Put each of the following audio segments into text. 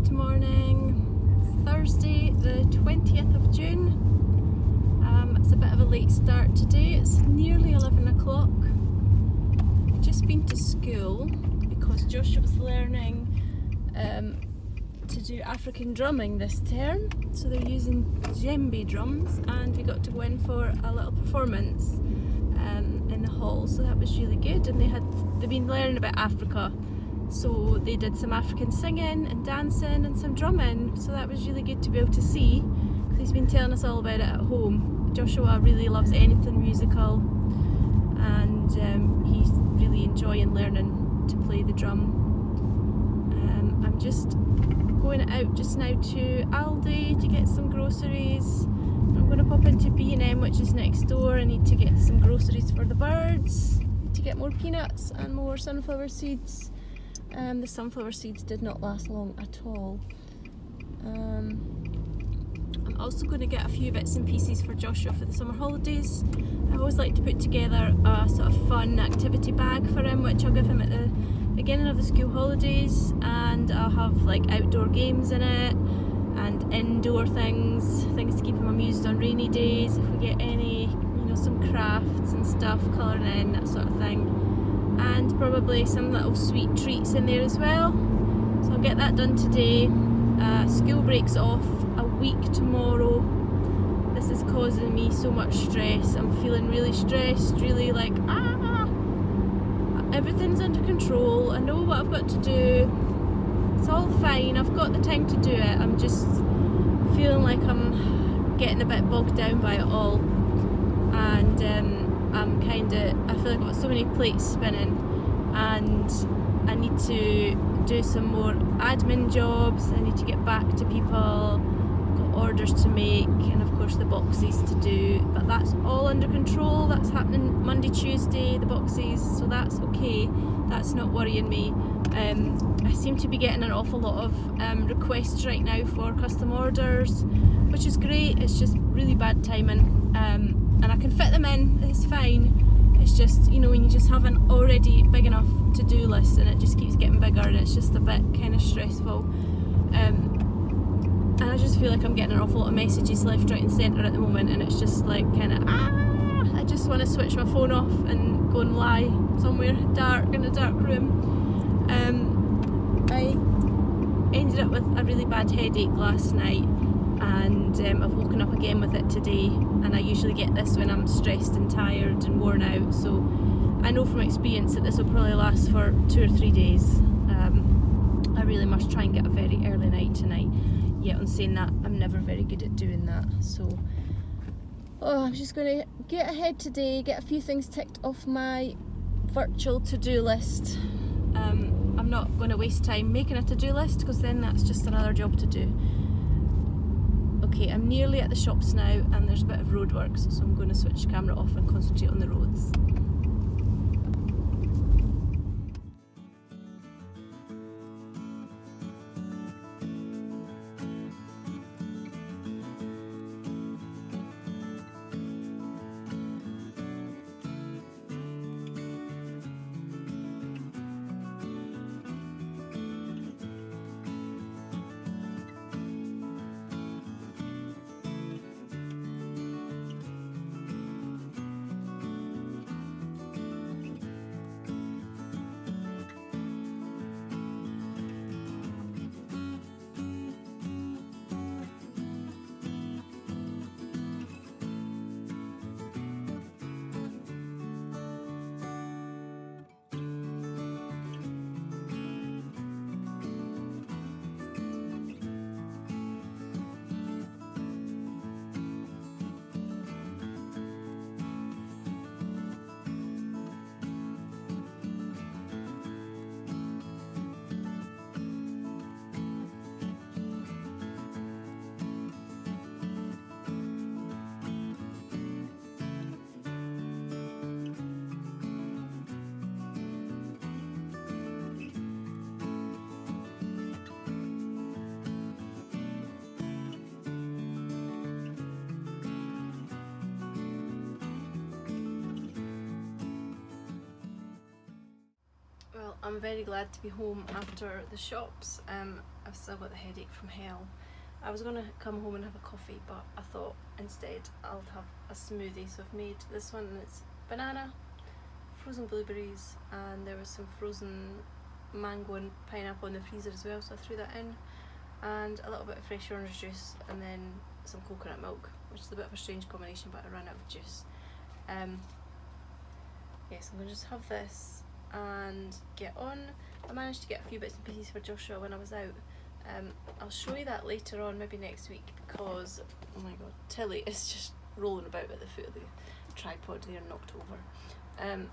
Good morning. Thursday the 20th of June. It's a bit of a late start today. It's nearly 11 o'clock. I've just been to school because Joshua was learning to do African drumming this term. So they're using djembe drums, and we got to go in for a little performance in the hall, so that was really good. And they've been learning about Africa, so they did some African singing and dancing and some drumming, so that was really good to be able to see, because he's been telling us all about it at home. Joshua really loves anything musical, and he's really enjoying learning to play the drum. I'm just going out just now to Aldi to get some groceries. I'm going to pop into B&M, which is next door. I need to get some groceries for the birds, to get more peanuts and more sunflower seeds. The sunflower seeds did not last long at all. I'm also going to get a few bits and pieces for Joshua for the summer holidays. I always like to put together a sort of fun activity bag for him, which I'll give him at the beginning of the school holidays, and I'll have like outdoor games in it and indoor things to keep him amused on rainy days, if we get any, some crafts and stuff, colouring in, that sort of thing, and probably some little sweet treats in there as well. So I'll get that done today. School breaks off a week tomorrow. This is causing me so much stress. I'm feeling really stressed, really like, everything's under control. I know what I've got to do. It's all fine. I've got the time to do it. I'm just feeling like I'm getting a bit bogged down by it all. And I feel like I've got so many plates spinning, and I need to do some more admin jobs. I need to get back to people. I've got orders to make, and of course the boxes to do, but that's all under control. That's happening Monday, Tuesday, the boxes, so that's okay. That's not worrying me. I seem to be getting an awful lot of requests right now for custom orders, which is great. It's just really bad timing, and I can fit them in, it's fine. It's just, when you just have an already big enough to-do list and it just keeps getting bigger, and it's just a bit kind of stressful. And I just feel like I'm getting an awful lot of messages left, right and centre at the moment, and it's just like kind of, I just want to switch my phone off and go and lie somewhere dark in a dark room. I ended up with a really bad headache last night, and I've woken up again with it today, and I usually get this when I'm stressed and tired and worn out, so I know from experience that this will probably last for 2 or 3 days. I really must try and get a very early night tonight. Yet on saying that, I'm never very good at doing that, so I'm just going to get ahead today, get a few things ticked off my virtual to-do list. I'm not going to waste time making a to-do list, because then that's just another job to do. Okay, I'm nearly at the shops now, and there's a bit of roadworks, so I'm going to switch the camera off and concentrate on the roads. I'm very glad to be home after the shops. I've still got the headache from hell. I was going to come home and have a coffee, but I thought instead I'll have a smoothie. So I've made this one, and it's banana, frozen blueberries, and there was some frozen mango and pineapple in the freezer as well, so I threw that in, and a little bit of fresh orange juice, and then some coconut milk, which is a bit of a strange combination, but I ran out of juice. Yes, I'm going to just have this and get on. I managed to get a few bits and pieces for Joshua when I was out. I'll show you that later on, maybe next week, because oh my god, Tilly is just rolling about at the foot of the tripod there, knocked over.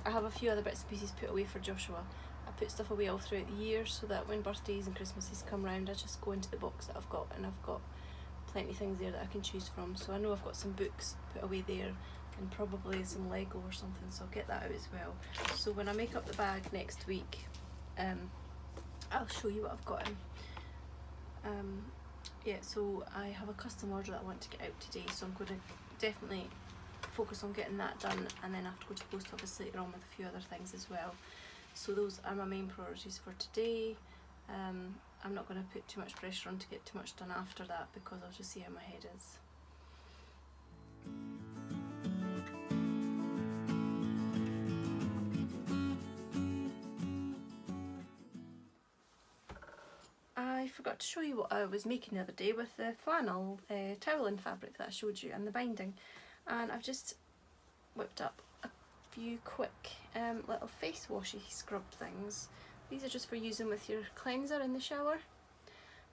I have a few other bits and pieces put away for Joshua. I put stuff away all throughout the year so that when birthdays and Christmases come round, I just go into the box that I've got, and I've got plenty of things there that I can choose from. So I know I've got some books put away there, and probably some Lego or something, so I'll get that out as well. So when I make up the bag next week, I'll show you what I've got in. Yeah, so I have a custom order that I want to get out today, so I'm going to definitely focus on getting that done, and then I have to go to the post office later on with a few other things as well. So those are my main priorities for today. I'm not going to put too much pressure on to get too much done after that, because I'll just see how my head is. I forgot to show you what I was making the other day with the flannel toweling fabric that I showed you and the binding, and I've just whipped up a few quick little face washy scrub things. These are just for using with your cleanser in the shower.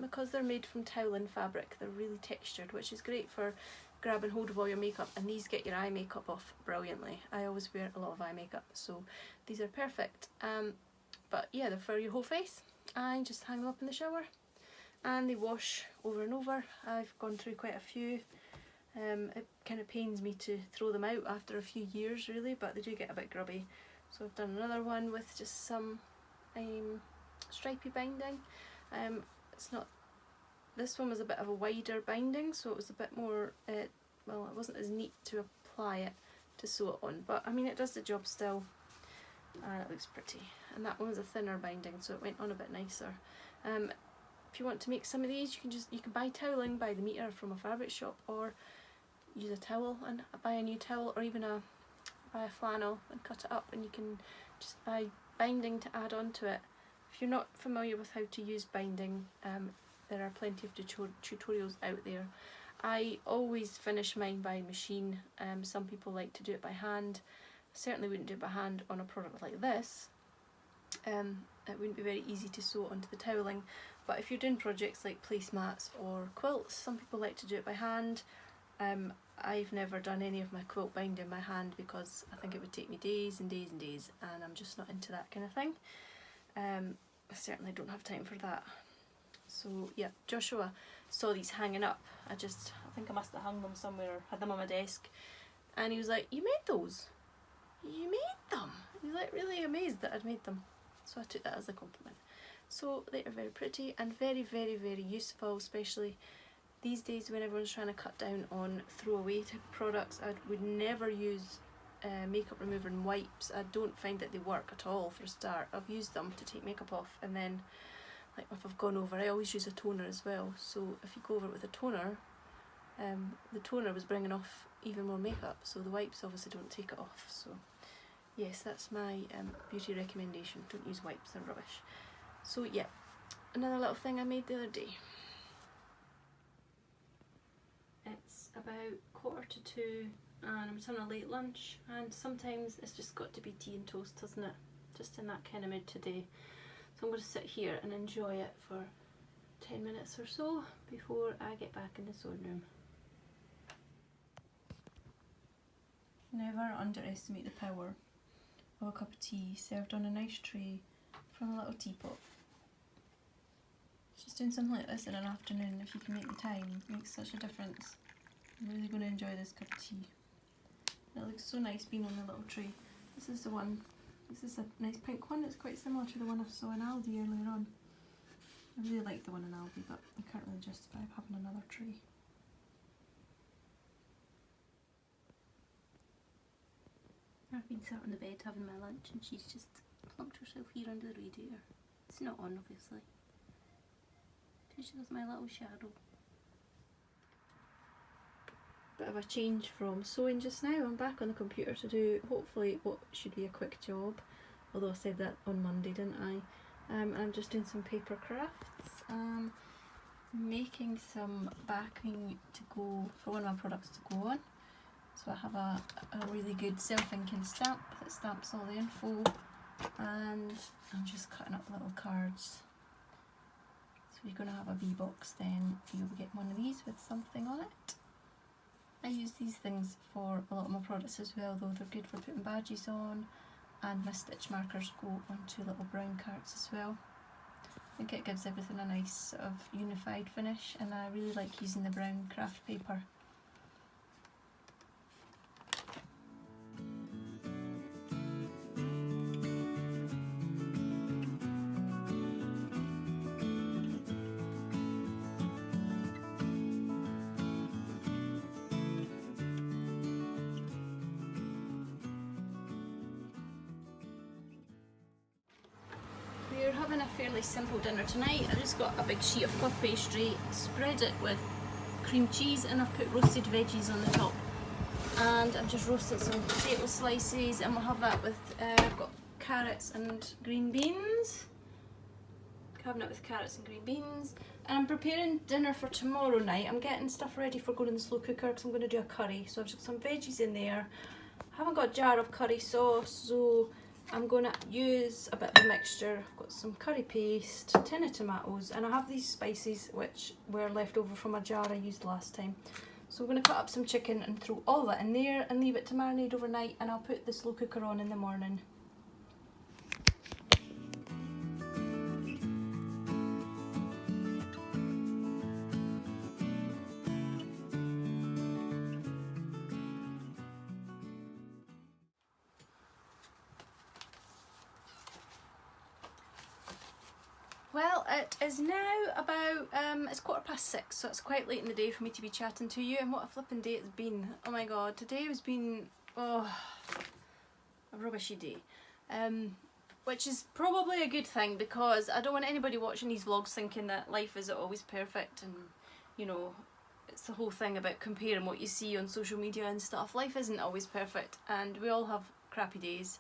Because they're made from toweling fabric, they're really textured, which is great for grabbing hold of all your makeup, and these get your eye makeup off brilliantly. I always wear a lot of eye makeup, so these are perfect. But yeah, they're for your whole face, and just hang them up in the shower and they wash over and over. I've gone through quite a few. It kind of pains me to throw them out after a few years really, but they do get a bit grubby. So I've done another one with just some stripy binding. It's not, this one was a bit of a wider binding, so it was a bit more, well, it wasn't as neat to apply it to sew it on, but I mean it does the job still, and it looks pretty. And that one was a thinner binding, so it went on a bit nicer. If you want to make some of these, you can buy toweling by the metre from a fabric shop, or use a towel and buy a new towel, or even buy a flannel and cut it up, and you can just buy binding to add on to it. If you're not familiar with how to use binding, there are plenty of tutorials out there. I always finish mine by machine. Some people like to do it by hand. I certainly wouldn't do it by hand on a product like this. It wouldn't be very easy to sew onto the toweling, but if you're doing projects like placemats or quilts, some people like to do it by hand. I've never done any of my quilt binding by hand because I think it would take me days and days and days, and I'm just not into that kind of thing. I certainly don't have time for that. So yeah, Joshua saw these hanging up. I think I must have hung them somewhere, or had them on my desk, and he was like, "You made those? You made them?" He was like really amazed that I'd made them. So I took that as a compliment. So they are very pretty and very, very, very useful, especially these days when everyone's trying to cut down on throwaway type of products. I would never use makeup remover and wipes. I don't find that they work at all for a start. I've used them to take makeup off, and then like if I've gone over, I always use a toner as well. So if you go over with a toner, the toner was bringing off even more makeup, so the wipes obviously don't take it off. So yes, that's my beauty recommendation. Don't use wipes, they're rubbish. So yeah, another little thing I made the other day. It's about 1:45 and I'm just having a late lunch, and sometimes it's just got to be tea and toast, doesn't it? Just in that kind of mood today. So I'm going to sit here and enjoy it for 10 minutes or so before I get back in the sewing room. Never underestimate the power of a cup of tea served on a nice tray from a little teapot. Just doing something like this in an afternoon, if you can make the time, makes such a difference. I'm really going to enjoy this cup of tea. It looks so nice being on the little tray. This is the one, this is a nice pink one. It's quite similar to the one I saw in Aldi earlier on. I really like the one in Aldi, but I can't really justify having another tray. I've been sat on the bed having my lunch, and she's just Plunked herself here under the radiator. It's not on, obviously. Here she goes, my little shadow. Bit of a change from sewing just now. I'm back on the computer to do hopefully what should be a quick job, although I said that on Monday, didn't I? I'm just doing some paper crafts, making some backing to go for one of my products to go on. So I have a really good self-inking stamp that stamps all the info, and I'm just cutting up little cards. So you're going to have a V-box, then you'll get one of these with something on it. I use these things for a lot of my products as well, though they're good for putting badges on, and my stitch markers go onto little brown cards as well. I think it gives everything a nice sort of unified finish, and I really like using the brown craft paper. We're having a fairly simple dinner tonight. I just got a big sheet of puff pastry, spread it with cream cheese, and I've put roasted veggies on the top. And I've just roasted some potato slices, and we'll have that with, I've got carrots and green beans. Having it with carrots and green beans. And I'm preparing dinner for tomorrow night. I'm getting stuff ready for going in the slow cooker because I'm going to do a curry. So I've got some veggies in there. I haven't got a jar of curry sauce, so I'm going to use a bit of a mixture. I've got some curry paste, a tin of tomatoes, and I have these spices which were left over from a jar I used last time. So we're going to cut up some chicken and throw all that in there and leave it to marinate overnight, and I'll put the slow cooker on in the morning. Well, it is now about, it's 6:15, so it's quite late in the day for me to be chatting to you, and what a flipping day it's been. Oh my god, today has been, a rubbishy day. Which is probably a good thing, because I don't want anybody watching these vlogs thinking that life is always perfect, and, you know, it's the whole thing about comparing what you see on social media and stuff. Life isn't always perfect, and we all have crappy days.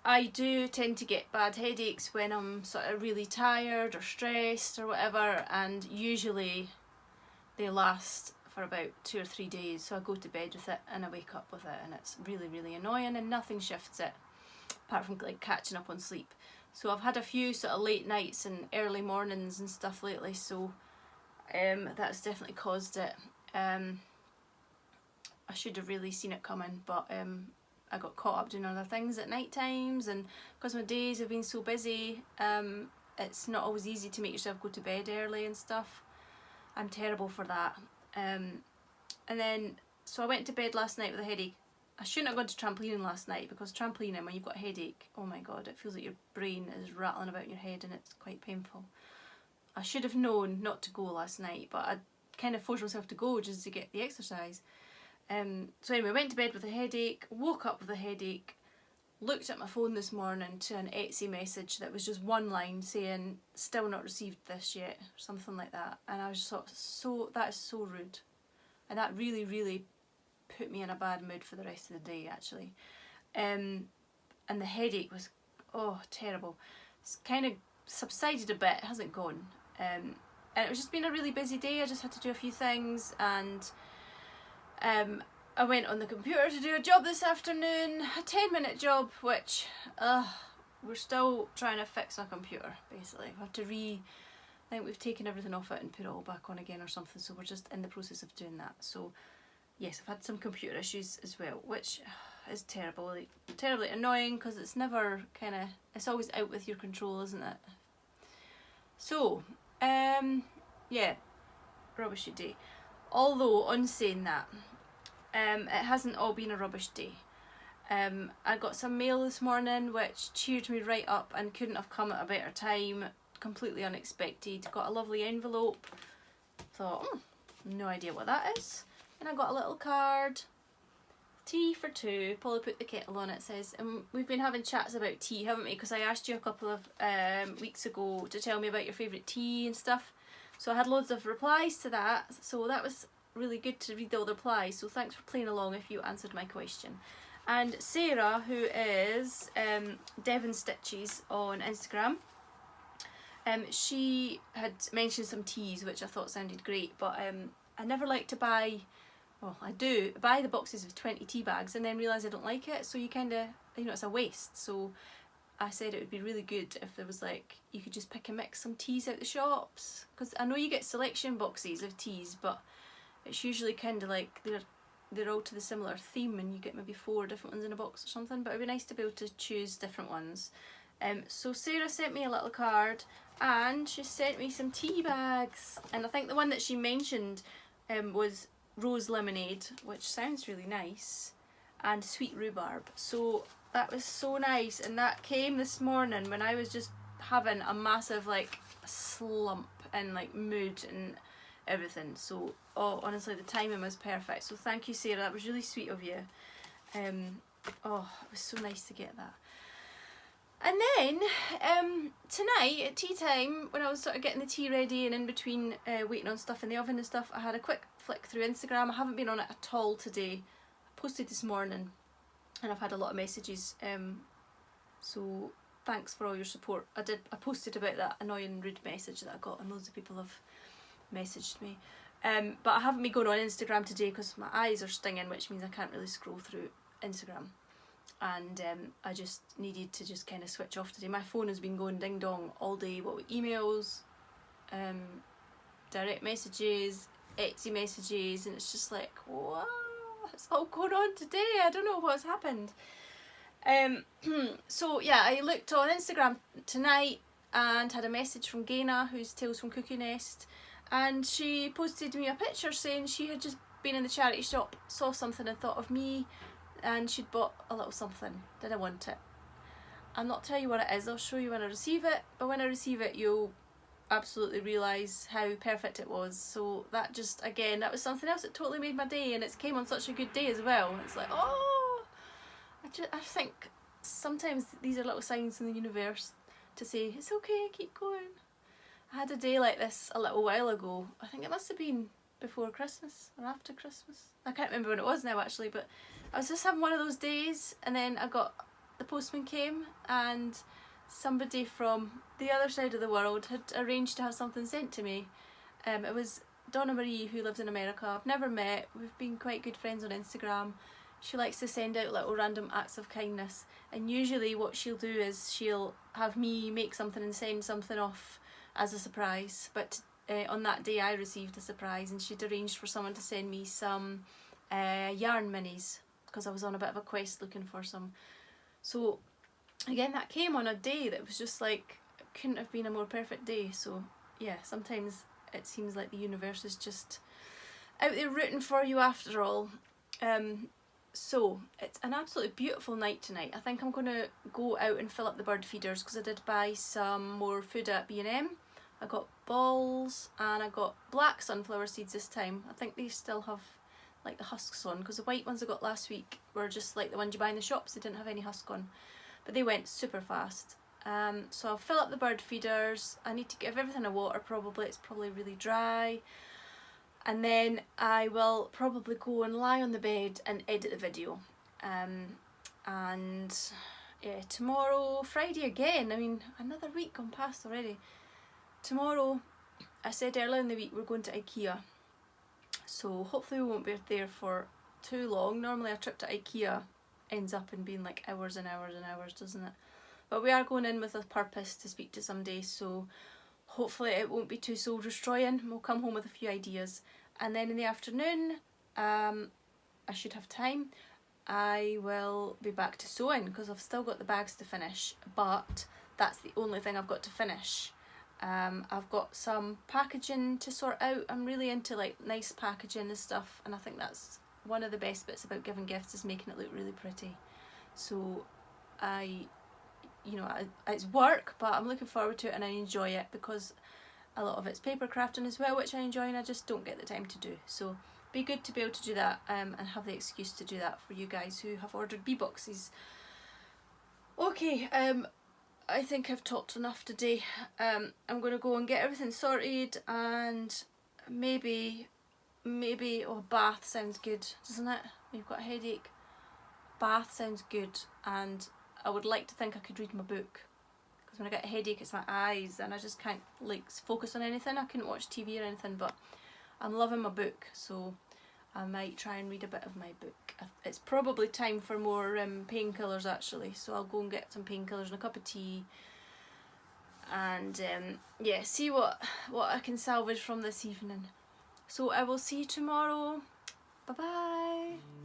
I do tend to get bad headaches when I'm sort of really tired or stressed or whatever, and usually they last for about 2 or 3 days, so I go to bed with it and I wake up with it, and it's really, really annoying, and nothing shifts it apart from like catching up on sleep. So I've had a few sort of late nights and early mornings and stuff lately, so that's definitely caused it. I should have really seen it coming, but I got caught up doing other things at night times, and because my days have been so busy, it's not always easy to make yourself go to bed early and stuff. I'm terrible for that. And then, so I went to bed last night with a headache. I shouldn't have gone to trampolining last night, because trampolining, when you've got a headache, oh my god, it feels like your brain is rattling about in your head, and it's quite painful. I should have known not to go last night, but I kind of forced myself to go just to get the exercise. So anyway, I went to bed with a headache, woke up with a headache, looked at my phone this morning to an Etsy message that was just one line saying, still not received this yet, or something like that. And I just thought, that is so rude. And that really, really put me in a bad mood for the rest of the day, actually. And the headache was, terrible. It's kind of subsided a bit, it hasn't gone. And it was just been a really busy day. I just had to do a few things, and I went on the computer to do a job this afternoon, a 10-minute job, which we're still trying to fix my computer, basically. We have to I think we've taken everything off it and put it all back on again or something, so we're just in the process of doing that. So yes, I've had some computer issues as well, which is terrible, like, terribly annoying, because it's never it's always out with your control, isn't it? So, yeah, rubbishy day. Although, on saying that, it hasn't all been a rubbish day. I got some mail this morning which cheered me right up and couldn't have come at a better time. Completely unexpected. Got a lovely envelope. Thought, no idea what that is. And I got a little card Tea for two. Polly put the kettle on, it says. And we've been having chats about tea, haven't we? Because I asked you a couple of weeks ago to tell me about your favourite tea and stuff. So I had loads of replies to that. So that was really good to read all the replies. So thanks for playing along if you answered my question. And Sarah, who is Devon Stitches on Instagram, she had mentioned some teas which I thought sounded great, but I never like to buy, well I do, buy the boxes of 20 tea bags and then realise I don't like it, so you kind of, you know, it's a waste. So I said it would be really good if there was like, you could just pick and mix some teas out the shops, because I know you get selection boxes of teas, but it's usually kind of like they're all to the similar theme and you get maybe 4 different ones in a box or something, but it would be nice to be able to choose different ones. So Sarah sent me a little card and she sent me some tea bags, and I think the one that she mentioned was rose lemonade, which sounds really nice, and sweet rhubarb. So that was so nice, and that came this morning when I was just having a massive like slump and like mood and everything. So honestly the timing was perfect, so thank you Sarah, that was really sweet of you. Oh, it was so nice to get that. And then tonight at tea time, when I was sort of getting the tea ready and in between waiting on stuff in the oven and stuff, I had a quick flick through Instagram. I haven't been on it at all today. I posted this morning and I've had a lot of messages, so thanks for all your support. I posted about that annoying rude message that I got, and loads of people have messaged me, but I haven't been going on Instagram today because my eyes are stinging, which means I can't really scroll through Instagram, and I just needed to just kind of switch off today. My phone has been going ding dong all day, what with emails, direct messages, Etsy messages, and it's just like, what's all going on today? I don't know what's happened. So yeah, I looked on Instagram tonight and had a message from Gaina, who's Tales from Cookie Nest, and she posted me a picture saying she had just been in the charity shop, saw something and thought of me, and she'd bought a little something. Did I want it? I'll not tell you what it is, I'll show you when I receive it, but when I receive it you'll absolutely realise how perfect it was. So that just, again, that was something else that totally made my day, and it came on such a good day as well. It's like, oh, I think sometimes these are little signs from the universe to say, it's okay, keep going. I had a day like this a little while ago. I think it must have been before Christmas or after Christmas. I can't remember when it was now actually, but I was just having one of those days, and then the postman came and somebody from the other side of the world had arranged to have something sent to me. It was Donna Marie, who lives in America. I've never met, we've been quite good friends on Instagram. She likes to send out little random acts of kindness, and usually what she'll do is she'll have me make something and send something off as a surprise, but on that day I received a surprise, and she'd arranged for someone to send me some yarn minis because I was on a bit of a quest looking for some. So again, that came on a day that was just like, it couldn't have been a more perfect day. So yeah, sometimes it seems like the universe is just out there rooting for you after all. So it's an absolutely beautiful night tonight. I think I'm going to go out and fill up the bird feeders because I did buy some more food at B&M. I got balls and I got black sunflower seeds this time. I think they still have like the husks on, because the white ones I got last week were just like the ones you buy in the shops. They didn't have any husk on, but they went super fast. So I'll fill up the bird feeders. I need to give everything a water probably. It's probably really dry. And then I will probably go and lie on the bed and edit the video. And yeah, tomorrow, Friday again. I mean, another week gone past already. Tomorrow, I said earlier in the week, we're going to IKEA. So hopefully we won't be there for too long. Normally a trip to IKEA ends up in being like hours and hours and hours, doesn't it? But we are going in with a purpose to speak to somebody, so hopefully it won't be too soul destroying. We'll come home with a few ideas, and then in the afternoon I should have time. I will be back to sewing because I've still got the bags to finish, but that's the only thing I've got to finish. I've got some packaging to sort out. I'm really into like nice packaging and stuff, and I think that's one of the best bits about giving gifts, is making it look really pretty. So it's work, but I'm looking forward to it and I enjoy it because a lot of it's paper crafting as well, which I enjoy, and I just don't get the time to do. So be good to be able to do that and have the excuse to do that for you guys who have ordered bee boxes. Okay, I think I've talked enough today. I'm going to go and get everything sorted, and maybe, oh, bath sounds good, doesn't it? You've got a headache. Bath sounds good, and I would like to think I could read my book, because when I get a headache it's my eyes and I just can't like focus on anything. I couldn't watch TV or anything, but I'm loving my book, so I might try and read a bit of my book. It's probably time for more painkillers actually, so I'll go and get some painkillers and a cup of tea, and yeah, see what I can salvage from this evening. So I will see you tomorrow. Bye bye.